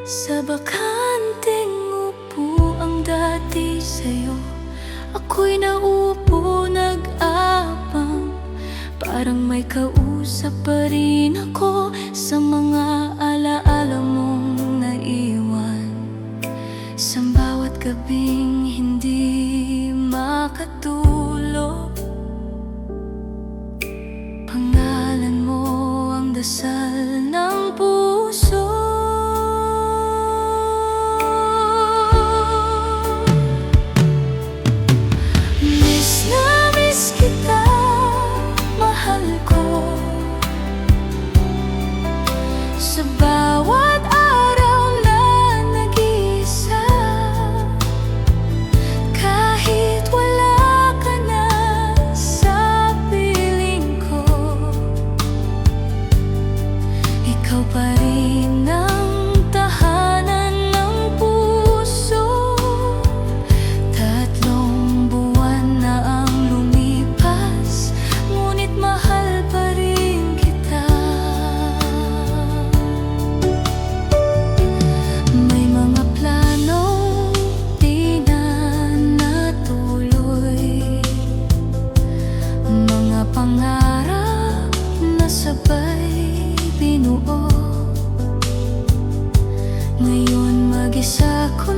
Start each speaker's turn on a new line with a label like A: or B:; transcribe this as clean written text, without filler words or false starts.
A: Sa bakanteng upuang dati sa'yo, ako'y naupo nag-aabang. Parang may kausap pa rin ako sa mga alaala mong naiwan. Sa bawat gabing hindi makatulog, pangalan mo ang dasal ng puso. Miss na miss kita, mahal ko. Sa bawat araw na nag-iisa, kahit wala ka na sa piling ko, ikaw pa rin ang tahanan ng puso. 3 buwan na ang lumipas, ngunit mahal pa rin kita. May mga planong di na natuloy, mga pangarap na sabay binuo. Ngayon mag-isa ko